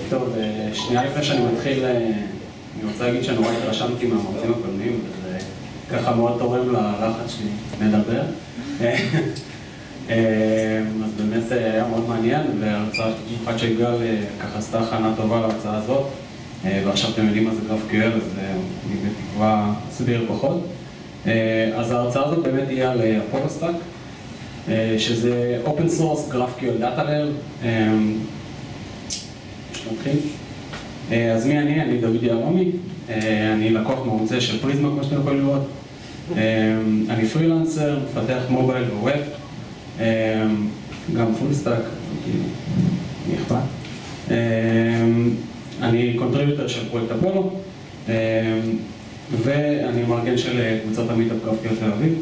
טוב, שנייה לפני שאני מתחיל, אני רוצה להגיד שנורא התרשמתי מהמרצים הקודמים, וזה ככה מאוד תורם ללחץ שלי לדבר. אז באמת היה מאוד מעניין, וההרצאה במיוחד שיגאל ככה עשתה הכנה טובה להרצאה הזאת, ועכשיו אתם יודעים מה זה GraphQL, אז אני בתקווה אסביר פחות. אז ההרצאה הזאת באמת תהיה על Apollo Stack, שזה Open Source GraphQL Data Layer. נתחיל. אז מי אני? אני דוד יהלומי, אני לקוח מרוצה של פריזמה, כמו שאתם יכולים לראות. אני פרילנסר, מפתח מובייל וווב, גם פול סטאק, מי אכפת. אני קונטריביוטר של פרויקט אפולו, ואני מארגן של קבוצת המיטאפ GraphQL תל אביב.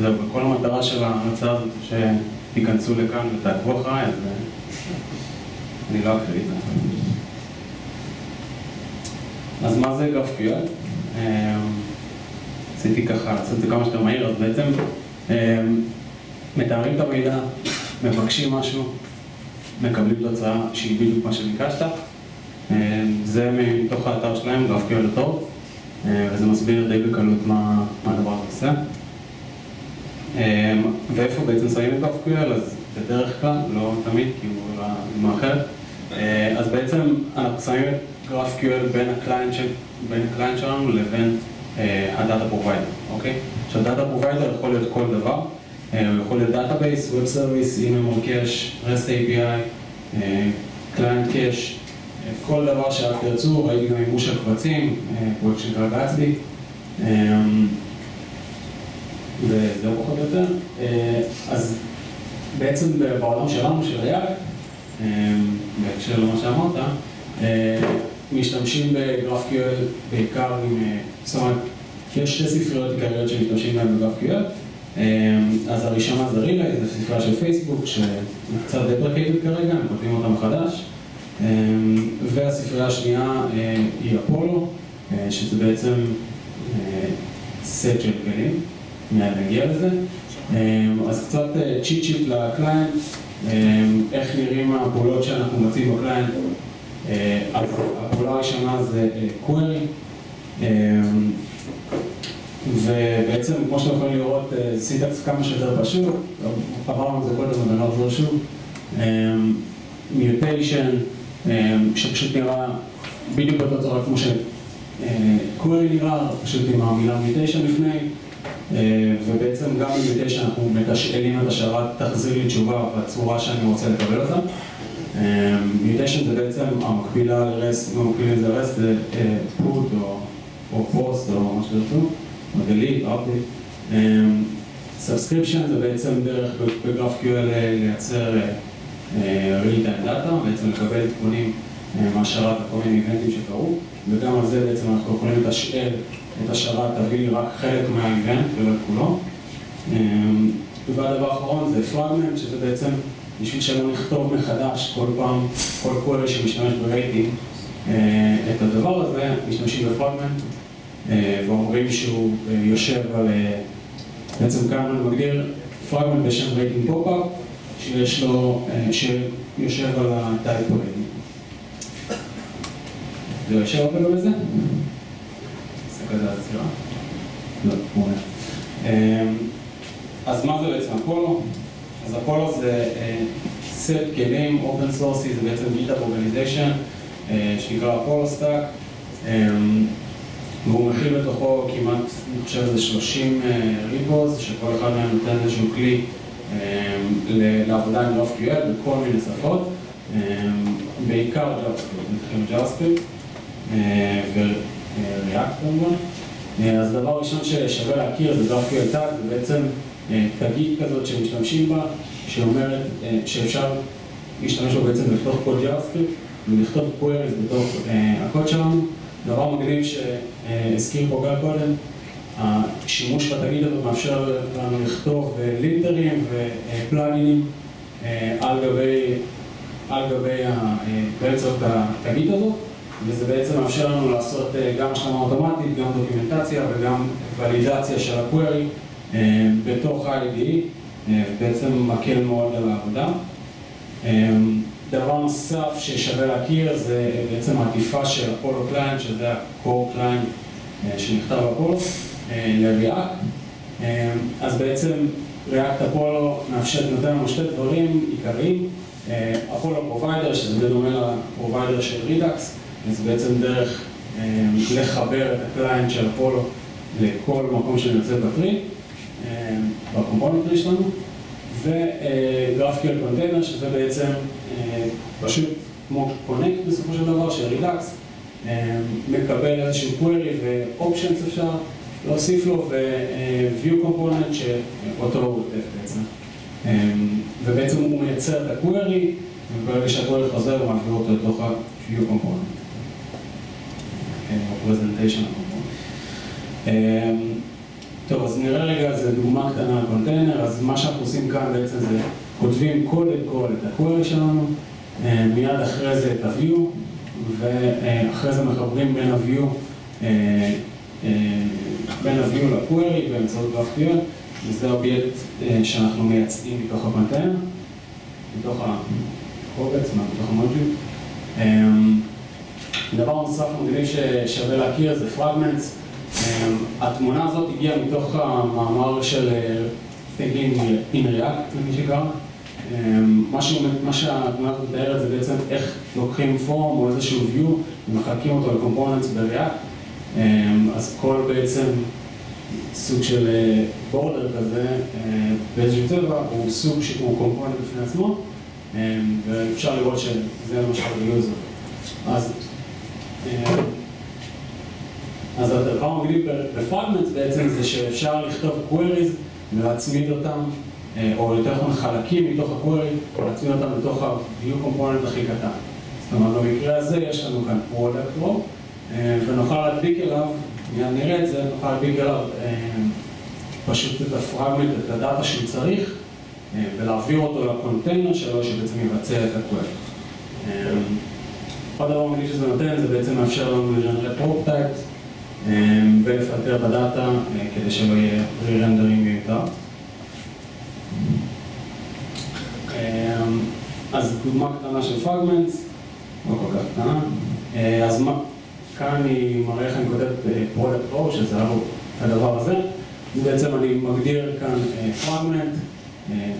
זהו, וכל המטרה של ההרצאה הזאת שתיכנסו לכאן ותעקבו אחריי, אז אני לא אקריא את זה. אז מה זה GraphQL? עשיתי ככה, לעשות את זה כמה שיותר מהיר, אז בעצם מתארים את המידע, מבקשים משהו, מקבלים תוצאה שהיא בדיוק מה שביקשת. זה מתוך האתר שלהם, GraphQL טוב, וזה מסביר די בקלות מה הדבר הזה עושה. ואיפה בעצם שמים את GraphQL? אז בדרך כלל, לא תמיד, כי הוא דוגמה אחרת. אז בעצם אנחנו שמים את GraphQL בין הקליינט שלנו לבין הדאטה פרוביידר, אוקיי? עכשיו דאטה פרוביידר יכול להיות כל דבר, הוא יכול להיות דאטאבייס, ווב סרוויס, אימייל קאש, REST API, קליינט קאש, כל דבר שאת תרצו, ראיתי גם מימוש הקבצים, פרויקט שנקרא גאצבי, וזהו פחות או יותר. אז בעצם בעולם שלנו, של React, בהקשר למה שאמרת, משתמשים ב-GraphQL בעיקר עם, זאת אומרת, יש שתי ספריות עיקריות שמשתמשים בהן ב-GraphQL. אז הראשונה זה Relay, זו ספרייה של פייסבוק, שקצת דפרקייטד כרגע, הם כותבים אותה מחדש. והספרייה השנייה היא אפולו, שזה בעצם סט של כלים, מיד נגיע לזה. אז קצת צ'יט שיט לקליינט, איך נראים הפעולות שאנחנו מוצאים בקליינט. הפעולה הראשונה זה query, ובעצם כמו שאתם יכולים לראות סינטקס כמה שיותר פשוט, עברנו את זה קודם אבל לא עבור שוב, מיוטיישן שפשוט נראה בדיוק באותו צורה כמו ש-query נראה, פשוט עם המילה מיוטיישן לפני, ובעצם גם במיוטיישן אנחנו מתשאלים את השרת תחזיר לי תשובה בצורה שאני רוצה לקבל אותה. מיוטיישן זה בעצם המקבילה ל-REST, אם המקבילים זה REST זה put או post או מה שתרצו, או delete, update. Subscription זה בעצם דרך ב-GraphQL לייצר real-time data, בעצם לקבל עדכונים מהשרת לכל מיני איבנטים שקרו, וגם על זה בעצם אנחנו יכולים לתשאל את השרת, תביא לי רק חלק מהאיבנט ולא את כולו. והדבר האחרון זה פרגמנט, שזה בעצם בשביל שלא נכתוב מחדש כל פעם, כל קולי שמשתמש ברייטינג את הדבר הזה, משתמשים בפרגמנט ואומרים שהוא יושב על, בעצם כאן אני מגדיר פרגמנט בשם רייטינג פופ-אפ שיש לו, שיושב על הטייפ רייטינג. זה יושב אפילו בזה? עושה כזה עצירה? לא, מורה. אז מה זה בעצם אפולו? אז אפולו זה סט כלים, אופן סורסי, זה בעצם GitHub Organization שנקרא אפולו סטאק, והוא מכיל בתוכו כמעט, אני חושב, זה 30 ריפוז, שכל אחד מהם נותן איזשהו כלי לעבודה עם GraphQL בכל מיני שפות, בעיקר JavaScript, מתחילים JavaScript ו-React כמובן. אז דבר ראשון ששווה להכיר זה GraphQL tag, זה בעצם תגית כזאת שמשתמשים בה, שאומרת שאפשר להשתמש בה בעצם לכתוב קוד JavaScript ולכתוב queries בתוך הקוד שלנו. דבר מגניב שהזכיר פה גל קודם, השימוש בתגית הזאת מאפשר לנו לכתוב לינטרים ופלאגינים על גבי באמצעות התגית הזאת, וזה בעצם מאפשר לנו לעשות גם השלמה אוטומטית, גם דוקומנטציה וגם ולידציה של ה-query בתוך ה-IDE, בעצם מקל מאוד על העבודה. דבר נוסף ששווה להכיר זה בעצם העטיפה של אפולו קליינט, שזה ה-core קליינט שנכתב אפולו, ל-React. אז בעצם React אפולו נותן לנו שתי דברים עיקריים. אפולו פרוביידר, שזה בדומה לפרוביידר של רידאקס, זה בעצם דרך לחבר את הקליינט של אפולו לכל מקום שנמצא בטרי, בקומפוננט טרי שלנו, וגרפיקל קונטיינר, שזה בעצם פשוט כמו קונקט בסופו של דבר, של רידאקס, מקבל איזשהו query ו-options אפשר להוסיף לו, ו-view component שאותו הוא עוטף בעצם. ובעצם הוא מייצר את ה-query, וברגע שה-query חוזר הוא מעביר אותו לתוך ה-view component. או presentation component. טוב, אז נראה רגע, זו דוגמה קטנה על קונטיינר, אז מה שאנחנו עושים כאן בעצם זה כותבים קודם כל את ה-query שלנו, מיד אחרי זה את ה-view, ואחרי זה מחברים בין ה-view ל-query באמצעות GraphQL, וזה האובייקט שאנחנו מייצאים מתוך הקונטיינר, מתוך הקובץ, מתוך המודיול. דבר נוסף מגניב ששווה להכיר זה Fragments. התמונה הזאת הגיעה מתוך המאמר של Thinking in React, למי שקרא. מה שהתמונה הזאת מתארת זה בעצם איך לוקחים פורם או איזשהו view ומחלקים אותו לקומפוננטס ב-React. אז כל בעצם סוג של בורדר כזה באיזשהו צבע הוא סוג שהוא קומפוננט בפני עצמו, ואפשר לראות שזה למשל ריוזר. אז הדבר המגניב בפרגמנטס בעצם זה שאפשר לכתוב queries ולהצמיד אותם, או יותר נכון חלקים מתוך ה-query, ולהצמיד אותם לתוך ה-view component הכי קטן. זאת אומרת, במקרה הזה יש לנו כאן product row, ונוכל להדביק אליו, נראה את זה, נוכל להדביק אליו פשוט את הפרגמנט, את הדאטה שהוא צריך, ולהעביר אותו לקונטיינר שלו שבעצם יבצע את ה-query. עוד דבר מגניב שזה נותן, זה בעצם מאפשר לנו לג'נרט פרופ טייפס ולפלטר בדאטה כדי שלא יהיה רי-רנדרים מיותר. אז דוגמה קטנה של פרגמנטס, לא כל כך קטנה. אז כאן אני מראה איך אני כותב פרודקט רו, שזה הדבר הזה. בעצם אני מגדיר כאן פרגמנט,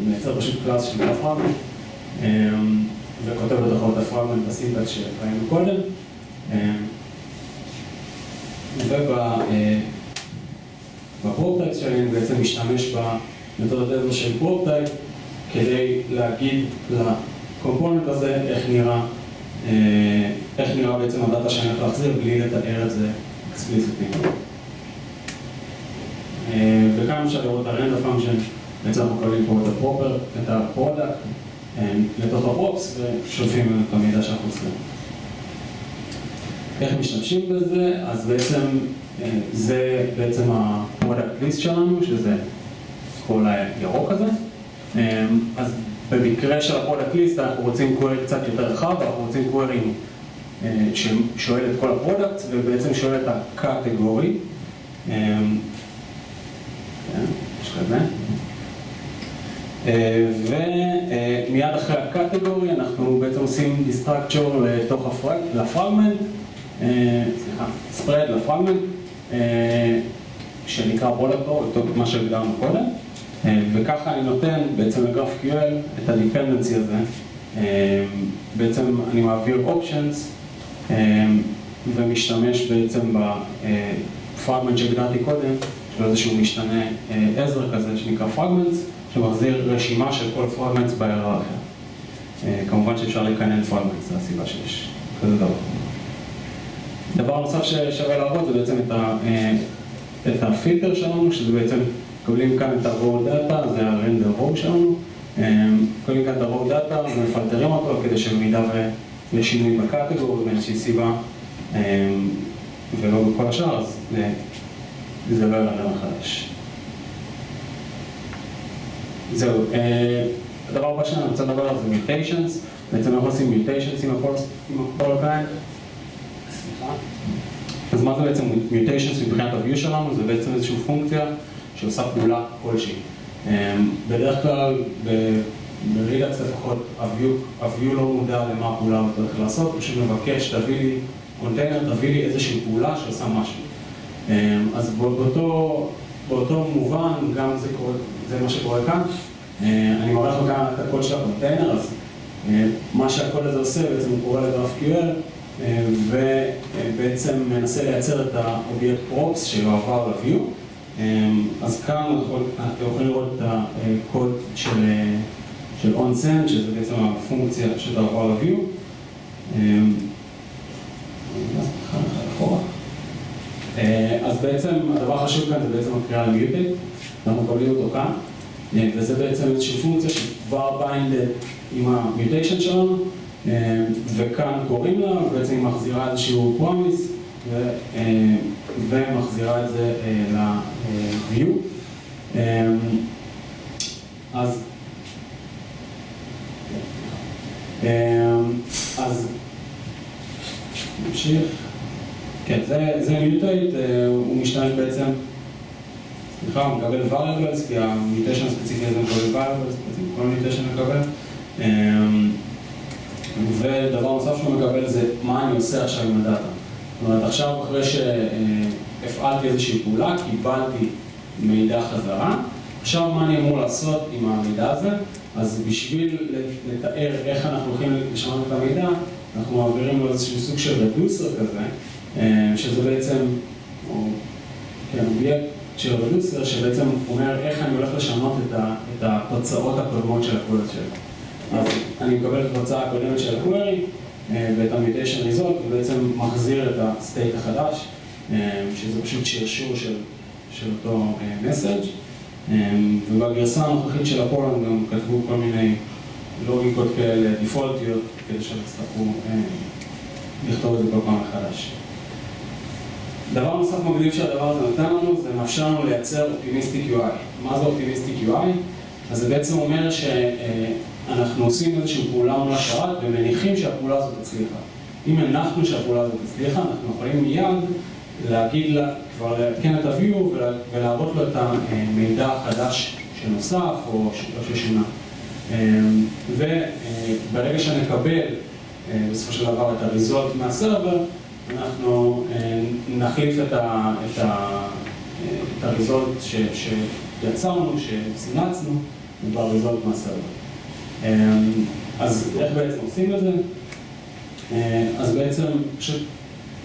מייצר פשוט קלאס של פרגמנט, וכותב בתוכו את הפרגמנט בסינטקס שראינו קודם. ובפרופטייפ שלי אני בעצם משתמש במתודת עזר של פרופטייפ כדי להגיד לקומפוננט הזה איך נראה בעצם הדאטה שאני הולך להחזיר בלי לתאר את זה אקספליסיטי. וכאן אפשר לראות את הרנדר פונקשן, בעצם אנחנו קוראים פה את הפרודקט לתוך הפרופס ושולפים את המידע שאנחנו צריכים. איך משתמשים בזה? אז בעצם זה בעצם ה-product list שלנו, שזה כל הירוק הזה. אז במקרה של ה-product list אנחנו רוצים query קצת יותר רחב, אנחנו רוצים query ששואל את כל הפרודקט ובעצם שואל את הקטגורי. יש כזה. ומיד אחרי הקטגורי אנחנו בעצם עושים destructure לתוך לפרגמנט, spread לפרגמנט, שנקרא product row, מה שהגדרנו קודם, וככה אני נותן בעצם ל-GraphQL את ה-dependency הזה. בעצם אני מעביר options ומשתמש בעצם בפרגמנט שהגדרתי קודם, של איזשהו משתנה עזר כזה שנקרא fragments, שמחזיר רשימה של כל fragments בהיררכיה. כמובן שאפשר לקנן fragments, זו הסיבה שיש כזה דבר. דבר נוסף ששווה להראות זה בעצם את הפילטר שלנו, שזה בעצם קובלים כאן את ה-raw data, זה ה-render row שלנו. קובלים כאן את ה-raw data ומפלטרים אותו כדי שבמידה ויש שינוי בקטגורי באיזושהי סיבה ולא בכל השאר, אז זה לא ירנדר מחדש. זהו, הדבר הבא שאני רוצה לדבר על זה mutations. בעצם אנחנו עושים mutations עם הפולו קליינט. סליחה. אז מה זה בעצם mutations מבחינת ה-view שלנו? זה בעצם איזושהי פונקציה שעושה פעולה כלשהי. בדרך כלל ברילקס לפחות, ה-view לא מודע למה הפעולה הוא צריך לעשות, פשוט מבקש, תביא לי קונטיינר, תביא לי איזושהי פעולה שעושה משהו. אז באותו מובן, גם זה מה שקורה כאן. אני מראה לך כאן את הקוד של הקונטיינר, אז מה שהקוד הזה עושה, בעצם הוא קורא ל-GraphQL, ובעצם מנסה לייצר את האובייקט פרופס שעבר ל-view. אז כאן אתם יכולים לראות את הקוד של onSend, שזה בעצם הפונקציה שתעבר ל-view. אז בעצם הדבר החשוב כאן זה בעצם הקריאה ל-mutate, אנחנו מקבלים אותו כאן, וזה בעצם איזושהי פונקציה שכבר binded עם ה-mutation שלנו, וכאן קוראים לה, ובעצם היא מחזירה איזשהו promise, ומחזירה את זה ל-view. אז נמשיך. כן, זה mutate, הוא משתמש בעצם, סליחה, הוא מקבל variables, כי ה-mutation הספציפי הזה מקבל variables, כל mutation מקבל. ודבר נוסף שהוא מקבל זה מה אני עושה עכשיו עם הדאטה. זאת אומרת, עכשיו אחרי שהפעלתי איזושהי פעולה, קיבלתי מידע חזרה, עכשיו מה אני אמור לעשות עם המידע הזה? אז בשביל לתאר איך אנחנו הולכים לשנות את המידע, אנחנו מעבירים לו איזשהו סוג של רדוסר כזה, שזה בעצם, אובייקט של רדוסר, שבעצם אומר איך אני הולך לשנות את התוצאות הקודמות של הקוד שלי. אז אני מקבל את התוצאה הקודמת של ה-query ואת ה-mutation result, ובעצם מחזיר את ה-state החדש, שזה פשוט שרשור של אותו message. ובגרסה הנוכחית של הפולנד גם כתבו כל מיני לוגיקות כאלה דיפולטיות, כדי שתצטרכו לכתוב את זה כל פעם מחדש. דבר נוסף מגניב שהדבר הזה נותן לנו, זה מאפשר לנו לייצר אופטימיסטיק UI. מה זה אופטימיסטיק UI? אז זה בעצם אומר שאנחנו עושים איזושהי פעולה מול השרת ומניחים שהפעולה הזאת הצליחה. אם הנחנו שהפעולה הזאת הצליחה, אנחנו יכולים מיד להגיד לה, כבר להתקן את ה-view ולהראות לו את המידע החדש שנוסף או ששונה. וברגע שנקבל בסופו של דבר את ה-result מהסרבר, אנחנו נחליף את ה-result שיצרנו, שסינצנו, ב-result מהסרבר. אז איך בעצם עושים את זה? אז בעצם פשוט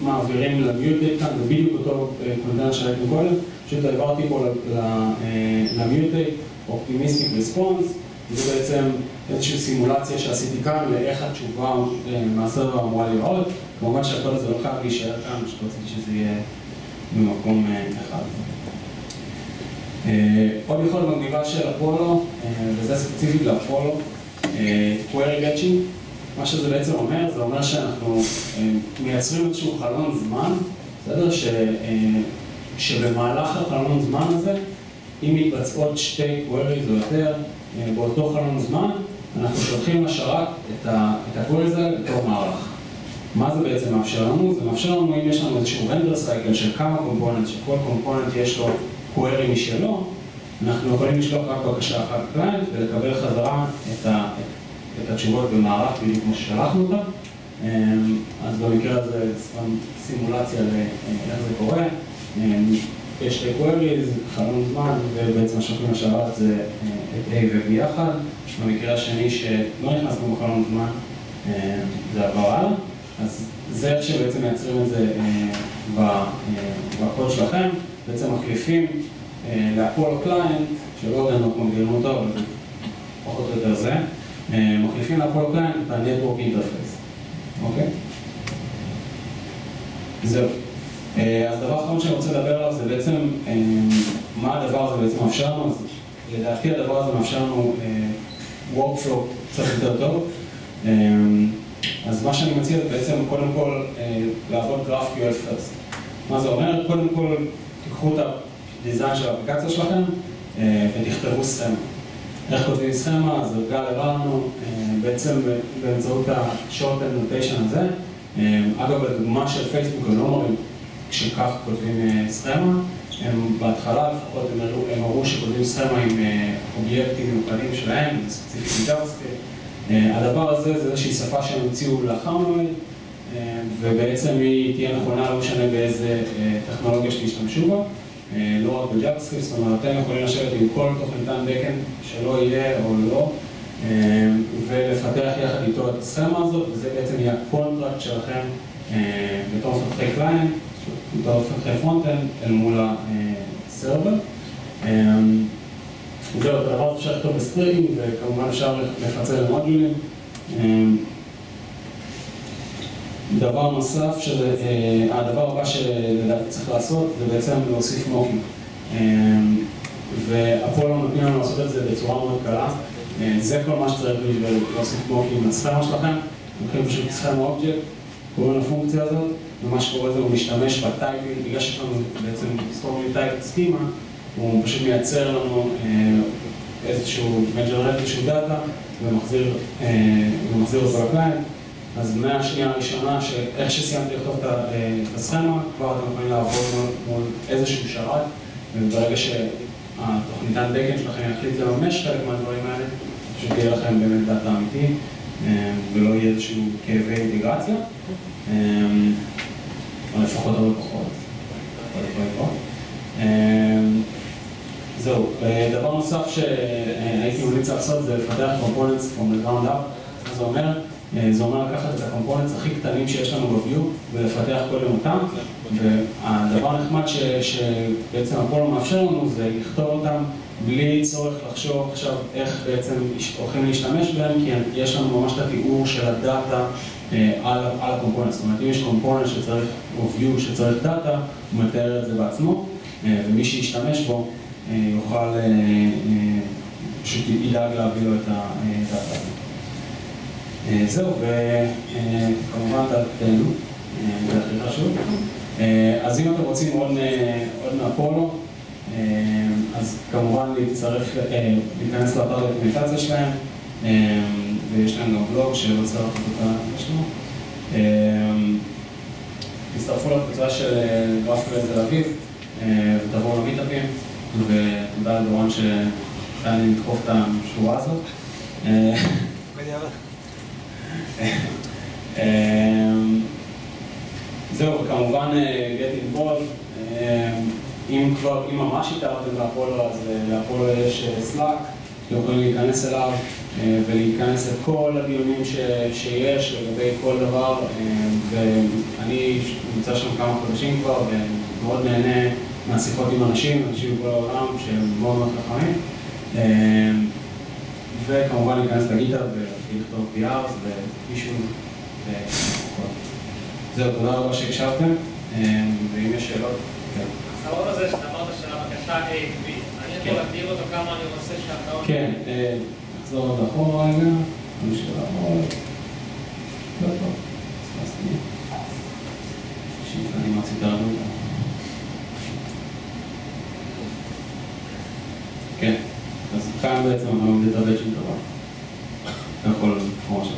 מעבירים ל-mutate כאן, זה בדיוק אותו קונטיינר שהיינו קודם, פשוט העברתי פה ל-mutate, optimistic response, זה בעצם איזושהי סימולציה שעשיתי כאן לאיך התשובה מהסרבר אמורה לראות. כמובן שהקוד הזה לא חייב להישאר כאן, פשוט רציתי שזה יהיה במקום אחד. עוד יכולת מגניבה של אפולו, וזה ספציפית לאפולו, query batching. מה שזה בעצם אומר, זה אומר שאנחנו מייצרים איזשהו חלון זמן, בסדר? שבמהלך החלון זמן הזה, אם מתבצעות שתי queries או יותר, באותו חלון זמן, אנחנו שולחים לשרת את ה-query הזה בתור מערך. מה זה בעצם מאפשר לנו? זה מאפשר לנו אם יש לנו איזשהו render cycle של כמה קומפוננט, שכל קומפוננט יש לו query משלו, אנחנו יכולים לשלוח רק בקשה אחת קליינט ולקבל חזרה את התשובות במערך בדיוק כמו ששלחנו אותה. אז במקרה הזה סימולציה לאיך זה קורה. יש שתי queries, חלון זמן, ובעצם שולחים לשרת זה את A ו-B יחד. במקרה השני שלא נכנסנו בחלון זמן, זה עבר הלאה. אז זה איך שבעצם מייצרים את זה בקוד שלכם. בעצם מחליפים לאפולו קליינט, שלא יודע אנחנו מגדירים אותו, אבל זה פחות או יותר זה. מחליפים לאפולו קליינט את ה-Network Interface. אוקיי? זהו. אז דבר אחרון שאני רוצה לדבר עליו זה בעצם מה הדבר הזה בעצם מאפשר לנו. לדעתי הדבר הזה מאפשר לנו workflow קצת יותר טוב. אז מה שאני מציע זה בעצם קודם כל לעבוד GraphQL first. מה זה אומר? קודם כל תיקחו את הדיזיין של האפליקציה שלכם ותכתבו סכמה. איך כותבים סכמה? אז גל הראה לנו בעצם באמצעות ה-shorthand notation הזה. אגב, בדוגמה של פייסבוק הם לא מראים שכך כותבים סכמה. הם בהתחלה לפחות הם הראו שכותבים סכמה עם אובייקטים מיוחדים שלהם, זה ספציפית מג'אווסקריפט. הדבר הזה זה איזושהי שפה שהם המציאו לאחר מכן, ובעצם היא תהיה נכונה, לא משנה באיזה טכנולוגיה שתשתמשו בה, לא רק בג'אווסקריפט, זאת אומרת, אתם יכולים לשבת עם כל תוכניתן בקאנד שלא יהיה או לא, ולפתח יחד איתו את הסכמה הזאת, וזה בעצם יהיה הקונטרקט שלכם בתור מפתחי קליינט, בתור מפתחי פרונט-אנד אל מול הסרבר. זהו, את הדבר אפשר לכתוב בסטרינג, וכמובן אפשר לפצל למודולים. דבר נוסף, הדבר הבא שלדעתי צריך לעשות, זה בעצם להוסיף מוקים. ואפולו נותנים לנו לעשות את זה בצורה מאוד קלה. זה כל מה שצריך בשביל להוסיף מוקים לסכמה שלכם. לוקחים פשוט סכמה אובייקט, קוראים לפונקציה הזאת, ומה שקורה זה הוא משתמש בטייפים, בגלל שיש לנו בעצם היסטוריה טייפ סכימה, הוא פשוט מייצר לנו איזשהו איזשהו דאטה ומחזיר אותו לקליינט. אז מהשנייה הראשונה, שאיך שסיימתי לכתוב את הסכמה, כבר אתם יכולים לעבוד מול איזשהו שרת, וברגע שהתוכניתן בקאנד שלכם יחליט לממש חלק מהדברים האלה, פשוט יהיה לכם באמת דאטה אמיתי, ולא יהיה איזשהו כאבי אינטגרציה, או לפחות הרבה פחות. זהו, דבר נוסף שהייתי ממליץ לעשות זה לפתח components from the ground up. זה אומר לקחת את הקומפוננטס הכי קטנים שיש לנו ב-view ולפתח קודם אותם, והדבר הנחמד שבעצם אפולו מאפשר לנו זה לכתוב אותם בלי צורך לחשוב עכשיו איך בעצם הולכים להשתמש בהם, כי יש לנו ממש את התיאור של הדאטה על הקומפוננט. זאת אומרת, אם יש קומפוננט שצריך, או view שצריך דאטה, הוא מתאר את זה בעצמו, ומי שישתמש בו יוכל, פשוט ידאג להביא לו את הדאטה הזה. זהו, וכמובן תהנו, זה הכי חשוב. אז אם אתם רוצים עוד מאפולו, אז כמובן להיכנס לאתר דוקומנטציה שלהם, ויש להם גם בלוג שלא צריך אותה לשלום. תצטרפו לקבוצה של גרפיקה תל אביב, ותבואו למיטאפים, ותודה לדורון שהיה לי לדחוף את השורה הזאת. זהו, וכמובן get involved, אם ממש התארתם לאפולו, אז לאפולו יש סלאק, אתם יכולים להיכנס אליו ולהיכנס את כל הדיונים שיש לגבי כל דבר, ואני נמצא שם כמה חודשים כבר ומאוד נהנה מהשיחות עם אנשים בכל העולם שהם מאוד מאוד חכמים, וכמובן להיכנס לגיטהאב ולכתוב PRs ואישון וכל. זהו, תודה רבה שהקשבתם, ואם יש שאלות, כן. הסרון הזה שאמרת של הבקשה A, B, אני יכול להגדיר אותו כמה אני רוצה שהסרון... כן, נחזור עוד אחורה רגע, אני שאלה אחורה. לא טוב, ספסתי. שאיפה אני מצאתי הרבה. כן, אז כאן בעצם אני לומד את הבית של דבר. אתה יכול לקרוא שלך.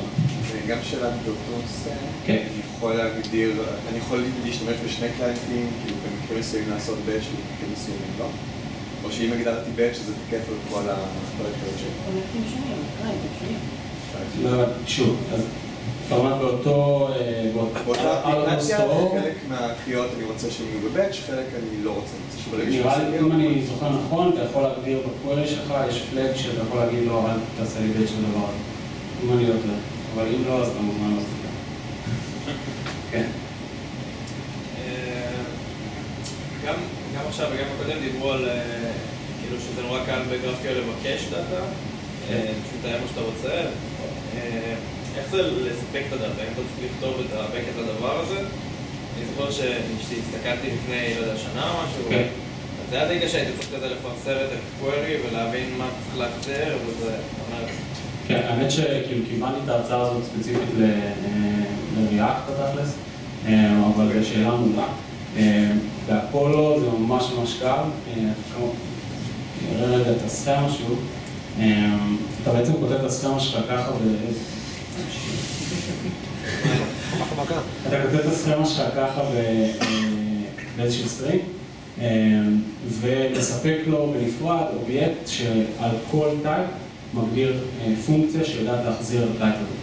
גם שאלת דוקטורס, כן. אני יכול להשתמש בשני קליינטים, כאילו במקרים מסוימים לעשות באץ' ובמקרים מסוימים לא? או שאם הגדרתי באץ' זה תקף על כל הקריאות שלי? קונקטים שונים, קליינטים שונים. לא, שוב, אז כמובן באותה אפליקציה, חלק מהקריאות אני רוצה שהם יהיו בבאץ', חלק אני לא רוצה. נראה לי, אם אני זוכר נכון, אתה יכול להגדיר בקווירי שלך, יש פלאג שאתה יכול להגיד לו, אל תעשה לי בית של דבר הזה. אם אני יודע. אבל אם לא, אז אתה מוזמן לעשות את זה. כן. גם עכשיו וגם הקודם דיברו על כאילו שזה נורא קל בגרפיקה לבקש דאטה, פשוט היה מה שאתה רוצה. איך זה לספק את הדאטה? אם אתה צריך לכתוב את הדבר הזה? אני זוכר שהסתכלתי לפני, לא יודע, שנה או משהו, אז זה היה די קשה, הייתי צריך כזה לפרסם את הקווירי ולהבין מה צריך להחזר, וזה אומר... כן, האמת שכאילו קיבלתי את ההרצאה הזאת ספציפית לריאקט בתכלס, אבל זו שאלה מולה. באפולו זה ממש ממש קל, נראה רגע את הסכמה שוב, אתה בעצם כותב את הסכמה שלך ככה אתה כותב את הסכמה שלך ככה באיזשהו סטרים, ולספק לו בנפרד אובייקט שעל כל טייפ מגדיר פונקציה שיודעת להחזיר את הטייפ הזה.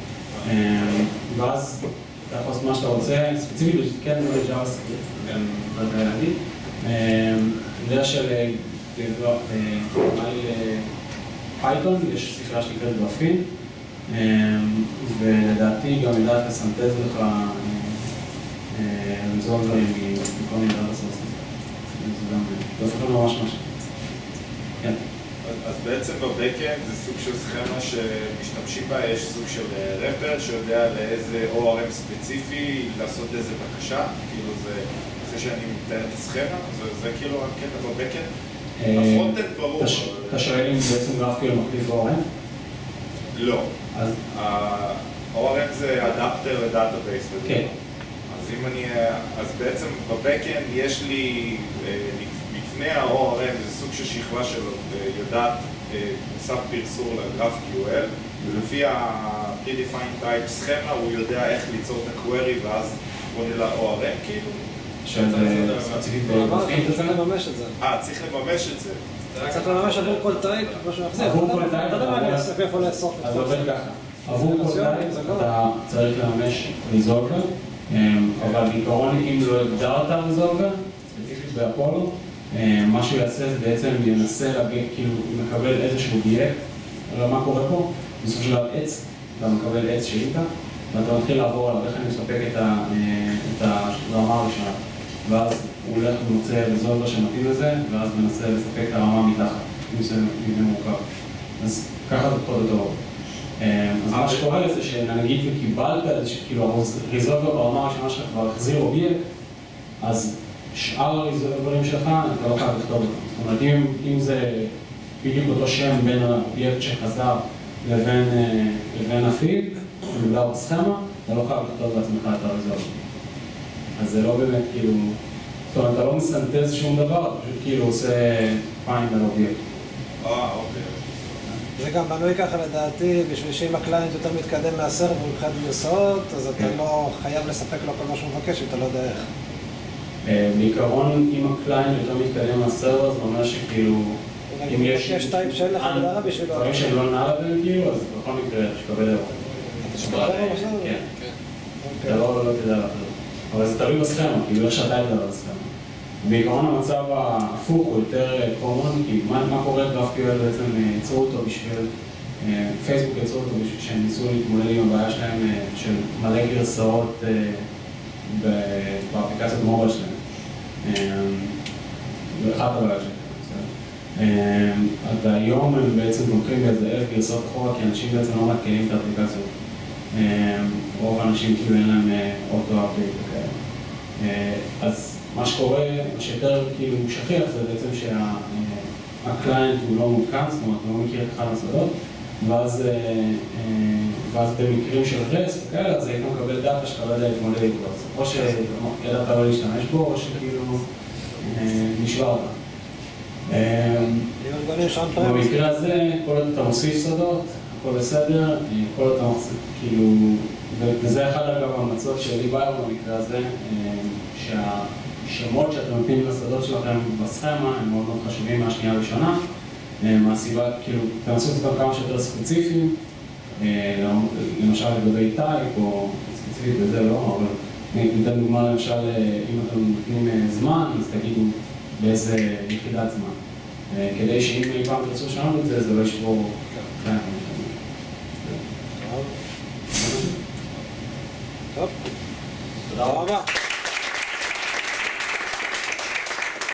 ואז אתה יכול לעשות מה שאתה רוצה, ספציפית, כן, לא ל-JavaScript, גם לא יודע להגיד. בדרך של פייתון, יש ספרייה שנקראת גרפין, ולדעתי גם יודעת לסנטז לך רזולברים מכל מיני דאטה סורסים. זה גם לא הופך ממש משהו. כן. אז בעצם בבקאנד זה סוג של סכמה שמשתמשים בה, יש סוג של רפר שיודע לאיזה ORM ספציפי לעשות איזה בקשה, כאילו זה אחרי שאני מתאר את הסכמה, זה כאילו הקטע בבקאנד. הפרונטנד ברור. אתה שואל אם בעצם GraphQL מחליף ORM? לא. ORM זה אדפטר לדאטאבייס. כן. אז בעצם בבקאנד יש לי, לפני ה-ORM זה סוג של שכבה שלו, יודעת סאב פרסור ל-GraphQL, ולפי ה-predefined type סכמה הוא יודע איך ליצור את הקווירי ואז בונה ל-ORM כאילו. אתה צריך לממש את זה. צריך לממש את זה. צריך לממש עבור כל טייפ, כמו שהוא מחזיר. עבור כל טייפ, אתה יודע מה אני אסף איפה לאסוף את זה. אז עובד ככה. עבור כל טייפ אתה צריך לממש ריזולבר, אבל בעיקרון אם לא הגדרת ריזולבר, ספציפית באפולו, מה שהוא יעשה זה בעצם ינסה להגיד, כאילו הוא מקבל איזשהו אובייקט, אבל מה קורה פה? בסופו של דבר עץ, אתה מקבל עץ שאיתה, ואתה מתחיל לעבור עליו, איך אני מספק את הרמה הראשונה, ואז הוא הולך ומוצא ריזולבר שמתאים לזה, ואז מנסה לספק את הרמה מתחת, אם זה מבנה מורכב. אז ככה זה פחות או טוב. אז מה שקורה זה שנגיד וקיבלת איזה שכאילו ריזולבר ברמה הראשונה שלך כבר החזיר אובייקט, אז שאר הריזולברים שלך אתה לא חייב לכתוב אותם. זאת אומרת, אם זה בדיוק אותו שם בין האובייקט שחזר לבין הפיד, שמוגדר בסכמה, אתה לא חייב לכתוב בעצמך את הריזולבר. אז זה לא באמת כאילו, זאת אומרת, אתה לא מסנטז שום דבר, אתה פשוט כאילו עושה find על אובייקט. אוקיי. זה גם בנוי ככה לדעתי, בשביל שאם הקליינט יותר מתקדם מהסרבר מבחינת גרסאות, אז אתה לא חייב לספק לו כל מה שהוא מבקש, אם אתה לא יודע איך. בעיקרון, אם הקליינט יותר מתקדם מהסרבר, זה אומר שכאילו, אם יש טייפ שאין לך בדרה בשבילו. דברים שהם לא נעלבים כאילו, אז בכל מקרה, שתקבל אירוע. אתה שתקבל אירוע בסדר? כן. אתה לא תדע לאחר. אבל זה תלוי בסכמה, כאילו איך שאתה ידע בסכמה. בעיקרון המצב ההפוך הוא יותר קומון, כי מה קורה GraphQL בעצם יצרו אותו בשביל, פייסבוק יצרו אותו בשביל שהם ניסו להתמודד עם הבעיה שלהם של מלא גרסאות באפליקציות מובייל שלהם. ואחת הבעיה שלהם. והיום הם בעצם תומכים באיזה 1,000 גרסאות אחורה, כי אנשים בעצם לא מתקנים את האפליקציות. רוב האנשים כאילו אין להם אוטו-אפדייט וכאלה. אז מה שקורה, מה שיותר כאילו שכיח זה בעצם שהקליינט הוא לא מותקן, זאת אומרת, הוא לא מכיר את אחד השדות, ואז במקרים של רסט וכאלה, אז היית מקבל דאטה שאתה לא יודע להתמודד איתו. או שידעת לא להשתמש בו, או שכאילו נשבר אותה. במקרה הזה, כל עוד אתה מוסיף שדות, הכל בסדר, כל עוד אתה מוסיף, כאילו, וזה אחד אגב המצות שלי בעיה במקרה הזה, שהשמות שאתם נותנים לשדות שלכם בסכמה הם מאוד מאוד חשובים מהשנייה הראשונה. מהסיבה, כאילו, תנסו אותם כמה שיותר ספציפיים, למשל לגבי טייפ או ספציפית בזה לא, אבל ניתן דוגמה למשל, אם אתם נותנים זמן, אז תגידו באיזה יחידת זמן. כדי שאם אי פעם תרצו לשנות את זה, זה לא ישבור. טוב. תודה רבה.